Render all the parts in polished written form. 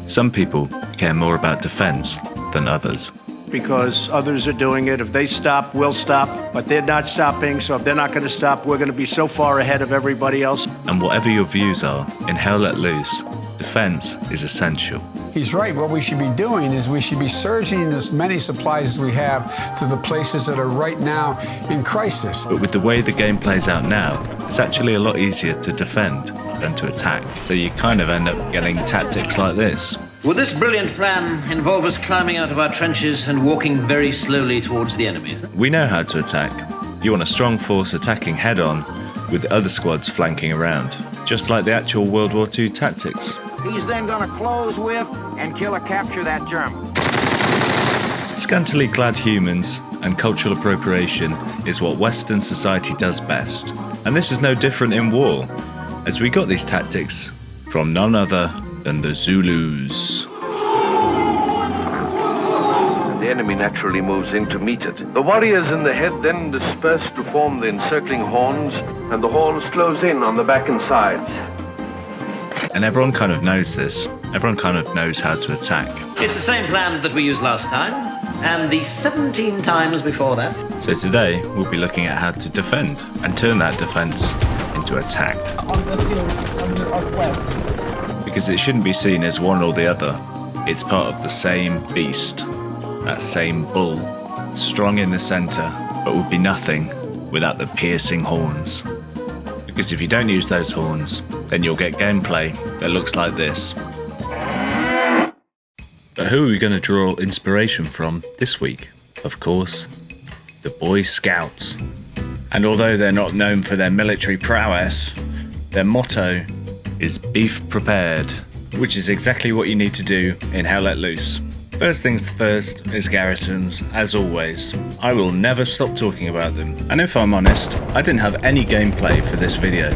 Some people care more about defense than others. Because others are doing it. If they stop, we'll stop, but they're not stopping, so if they're not going to stop, we're going to be so far ahead of everybody else. And whatever your views are, in Hell Let Loose, defense is essential. He's right. What we should be doing is we should be surging as many supplies as we have to the places that are right now in crisis. But with the way the game plays out now, it's actually a lot easier to defend than to attack. So you kind of end up getting tactics like this. Will this brilliant plan involve us climbing out of our trenches and walking very slowly towards the enemies? We know how to attack. You want a strong force attacking head-on with other squads flanking around, just like the actual World War II tactics. He's then gonna close with and kill or capture that German. Scantily clad humans and cultural appropriation is what Western society does best. And this is no different in war, as we got these tactics from none other than the Zulus. The enemy naturally moves in to meet it. The warriors in the head then disperse to form the encircling horns, and the horns close in on the back and sides. And everyone kind of knows this. Everyone kind of knows how to attack. It's the same plan that we used last time, and the 17 times before that. So today, we'll be looking at how to defend, and turn that defense into attack. Because it shouldn't be seen as one or the other. It's part of the same beast, that same bull, strong in the center, but would be nothing without the piercing horns. Because if you don't use those horns, then you'll get gameplay that looks like this. But who are we going to draw inspiration from this week? Of course, the Boy Scouts. And although they're not known for their military prowess, their motto is beef prepared, which is exactly what you need to do in Hell Let Loose. First things first is garrisons, as always. I will never stop talking about them. And if I'm honest, I didn't have any gameplay for this video.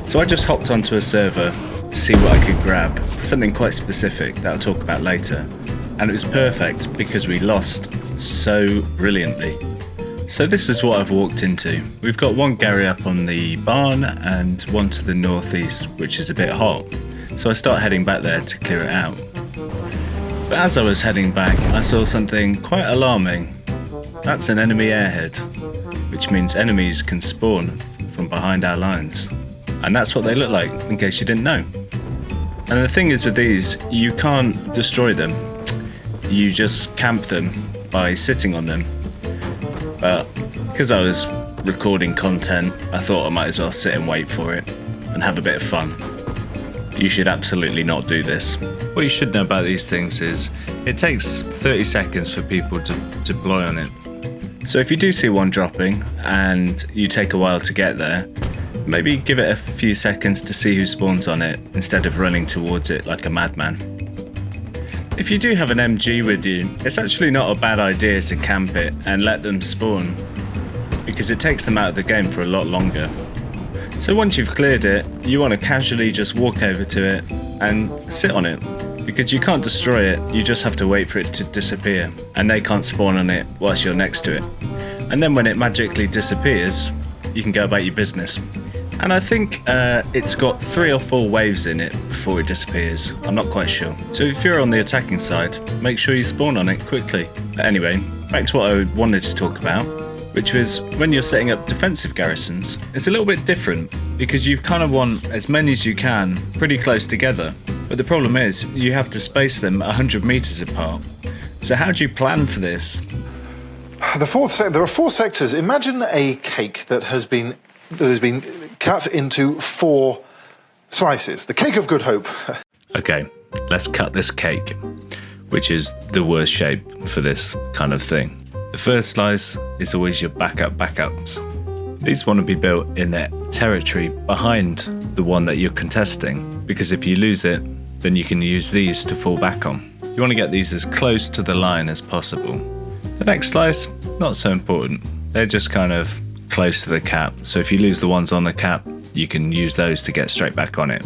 So I just hopped onto a server to see what I could grab, for something quite specific that I'll talk about later. And it was perfect because we lost so brilliantly. So this is what I've walked into. We've got one Gary up on the barn and one to the northeast, which is a bit hot. So I start heading back there to clear it out. But as I was heading back, I saw something quite alarming. That's an enemy airhead, which means enemies can spawn from behind our lines. And that's what they look like, in case you didn't know. And the thing is with these, you can't destroy them. You just camp them by sitting on them. But because I was recording content, I thought I might as well sit and wait for it and have a bit of fun. You should absolutely not do this. What you should know about these things is it takes 30 seconds for people to deploy on it. So if you do see one dropping and you take a while to get there, maybe give it a few seconds to see who spawns on it instead of running towards it like a madman. If you do have an MG with you, it's actually not a bad idea to camp it and let them spawn, because it takes them out of the game for a lot longer. So once you've cleared it, you want to casually just walk over to it and sit on it, because you can't destroy it, you just have to wait for it to disappear, and they can't spawn on it whilst you're next to it. And then when it magically disappears, you can go about your business. And I think it's got 3 or 4 waves in it before it disappears. I'm not quite sure. So if you're on the attacking side, make sure you spawn on it quickly. But anyway, back to what I wanted to talk about, which was when you're setting up defensive garrisons, it's a little bit different because you kind of want as many as you can pretty close together. But the problem is you have to space them 100 meters apart. So how do you plan for this? There are 4 sectors. Imagine a cake that has been cut into 4 slices. The cake of good hope. Okay, let's cut this cake, which is the worst shape for this kind of thing. The first slice is always your backups. These want to be built in the territory behind the one that you're contesting, because if you lose it, then you can use these to fall back on. You want to get these as close to the line as possible. The next slice, not so important. They're just kind of close to the cap, so if you lose the ones on the cap, you can use those to get straight back on it.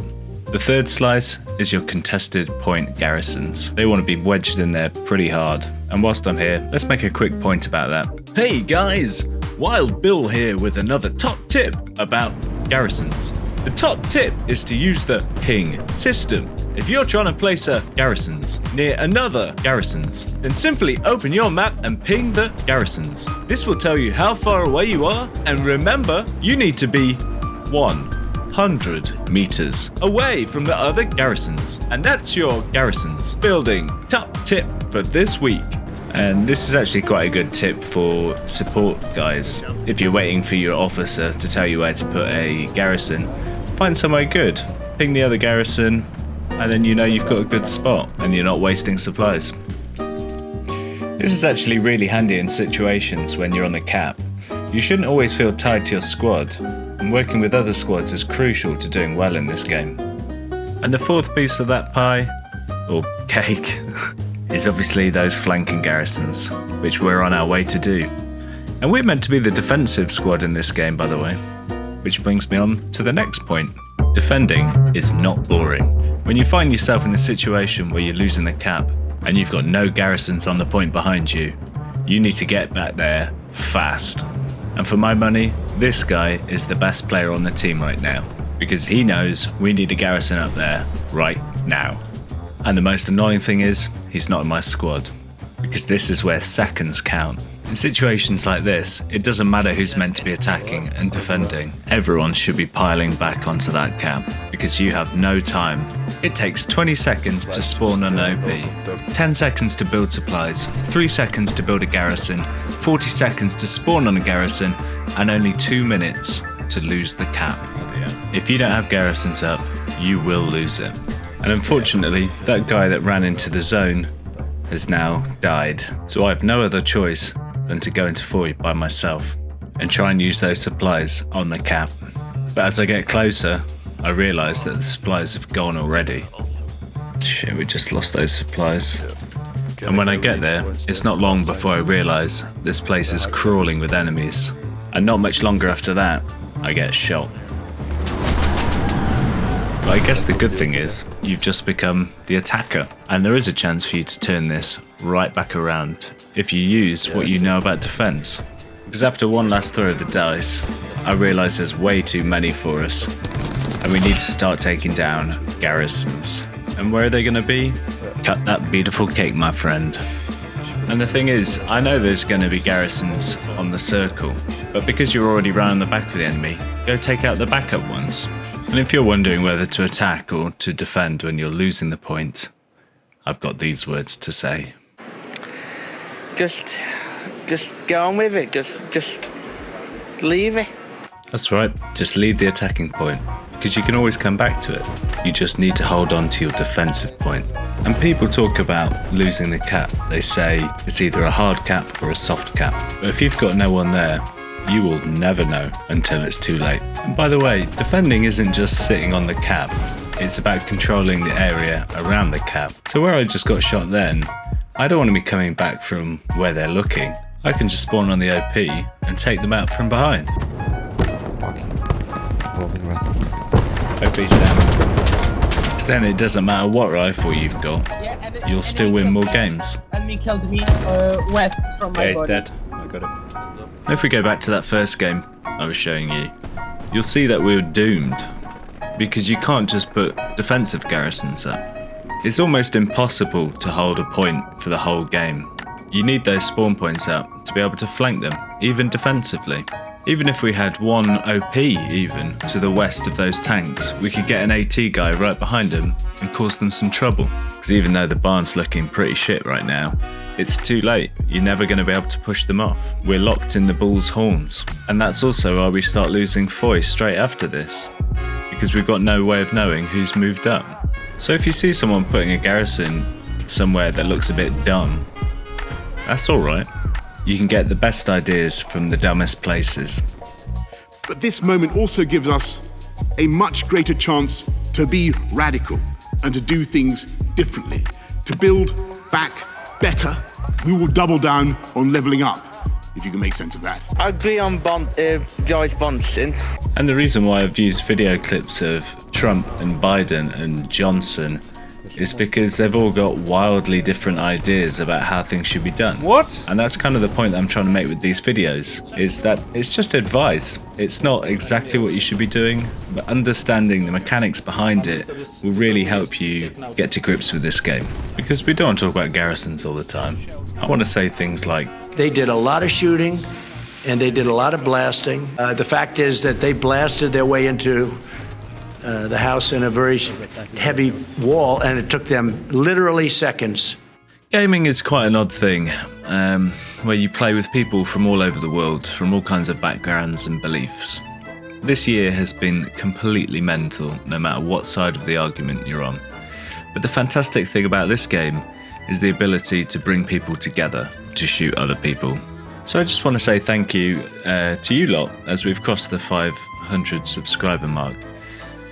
The third slice is your contested point garrisons. They want to be wedged in there pretty hard. And whilst I'm here, let's make a quick point about that. Hey guys, Wild Bill here with another top tip about garrisons. The top tip is to use the ping system. if you're trying to place a garrisons near another garrisons, then simply open your map and ping the garrisons. This will tell you how far away you are, and remember, you need to be 100 meters away from the other garrisons. And that's your garrisons building top tip for this week. And this is actually quite a good tip for support guys. If you're waiting for your officer to tell you where to put a garrison, find somewhere good. Ping the other garrison, and then you know you've got a good spot and you're not wasting supplies. This is actually really handy in situations when you're on the cap. You shouldn't always feel tied to your squad, and working with other squads is crucial to doing well in this game. And the fourth piece of that pie, or cake, is obviously those flanking garrisons, which we're on our way to do. And we're meant to be the defensive squad in this game, by the way. Which brings me on to the next point. Defending is not boring. When you find yourself in a situation where you're losing the cap and you've got no garrisons on the point behind you, you need to get back there fast. And for my money, this guy is the best player on the team right now, because he knows we need a garrison up there right now. And the most annoying thing is, he's not in my squad, because this is where seconds count. In situations like this, it doesn't matter who's meant to be attacking and defending. Everyone should be piling back onto that camp, because you have no time. It takes 20 seconds to spawn an OP, 10 seconds to build supplies, 3 seconds to build a garrison, 40 seconds to spawn on a garrison, and only 2 minutes to lose the cap. If you don't have garrisons up, you will lose it. And unfortunately, that guy that ran into the zone has now died. So I have no other choice than to go into void by myself and try and use those supplies on the cap. But as I get closer, I realise that the supplies have gone already. Shit, we just lost those supplies. And when I get there, it's not long before I realise this place is crawling with enemies. And not much longer after that, I get shot. But I guess the good thing is, you've just become the attacker, and there is a chance for you to turn this right back around if you use what you know about defense. Because after one last throw of the dice, I realise there's way too many for us, and we need to start taking down garrisons. And where are they going to be? Cut that beautiful cake, my friend. And the thing is, I know there's going to be garrisons on the circle, but because you're already round the back of the enemy, go take out the backup ones. And if you're wondering whether to attack or to defend when you're losing the point, I've got these words to say. Just go on with it. Just leave it. That's right, just leave the attacking point, because you can always come back to it. You just need to hold on to your defensive point. And people talk about losing the cap. They say it's either a hard cap or a soft cap. But if you've got no one there, you will never know until it's too late. And by the way, defending isn't just sitting on the cap, it's about controlling the area around the cap. So where I just got shot then, I don't want to be coming back from where they're looking. I can just spawn on the OP and take them out from behind. OP's down. Then it doesn't matter what rifle you've got, you'll still win more games. Enemy killed me west from my Yeah, he's body. dead. I got it. If we go back to that first game I was showing you, you'll see that we were doomed, because you can't just put defensive garrisons up. It's almost impossible to hold a point for the whole game. You need those spawn points up to be able to flank them, even defensively. Even if we had one OP even to the west of those tanks, we could get an AT guy right behind them and cause them some trouble. Because even though the barn's looking pretty shit right now, it's too late. You're never going to be able to push them off. We're locked in the bull's horns. And that's also why we start losing foy straight after this, because we've got no way of knowing who's moved up. So if you see someone putting a garrison somewhere that looks a bit dumb, that's alright. You can get the best ideas from the dumbest places. But this moment also gives us a much greater chance to be radical and to do things differently, to build back better. We will double down on leveling up, if you can make sense of that. I agree on Joyce Bonson. And the reason why I've used video clips of Trump and Biden and Johnson is because they've all got wildly different ideas about how things should be done. What? And that's kind of the point that I'm trying to make with these videos, is that it's just advice. It's not exactly what you should be doing, but understanding the mechanics behind it will really help you get to grips with this game. Because we don't want to talk about garrisons all the time. I want to say things like, They did a lot of shooting, and they did a lot of blasting. The fact is that they blasted their way into the house in a very heavy wall, and it took them literally seconds. gaming is quite an odd thing, where you play with people from all over the world, from all kinds of backgrounds and beliefs. This year has been completely mental, no matter what side of the argument you're on. But the fantastic thing about this game is the ability to bring people together to shoot other people. So I just want to say thank you to you lot as we've crossed the 500 subscriber mark.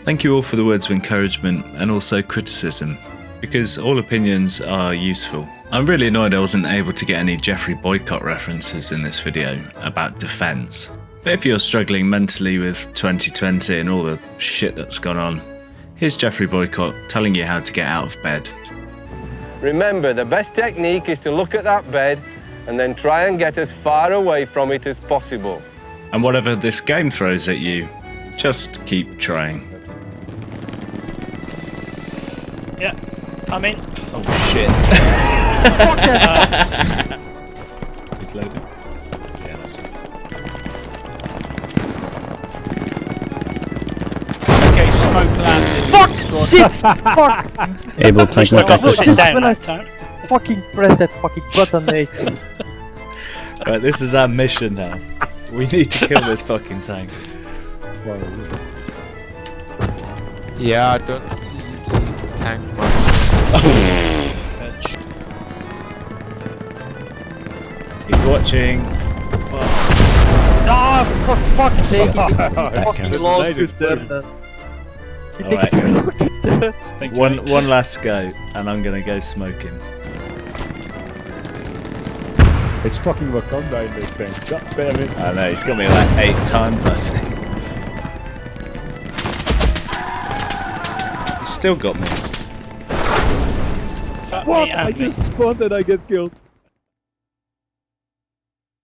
Thank you all for the words of encouragement and also criticism, because all opinions are useful. I'm really annoyed I wasn't able to get any Jeffrey Boycott references in this video about defence. But if you're struggling mentally with 2020 and all the shit that's gone on, here's Jeffrey Boycott telling you how to get out of bed. Remember, the best technique is to look at that bed and then try and get as far away from it as possible. And whatever this game throws at you, just keep trying. Yeah, I'm in. Oh shit. Who's loaded? Yeah, that's right. Okay, smoke landed. Fuck! Shit! Fuck! Able to take my got pushed down that time. Fucking press that fucking button, mate. Right, this is our mission now. We need to kill this fucking tank. Yeah, I don't see the tank much. He's watching. Ah, for fuck's sake! Fucking lost Alright. One last go, and I'm gonna go smoking. It's fucking Wakanda in this thing. God damn it. I know, he's got me like 8 times, I think. He's still got me. What? I just spawned and I get killed.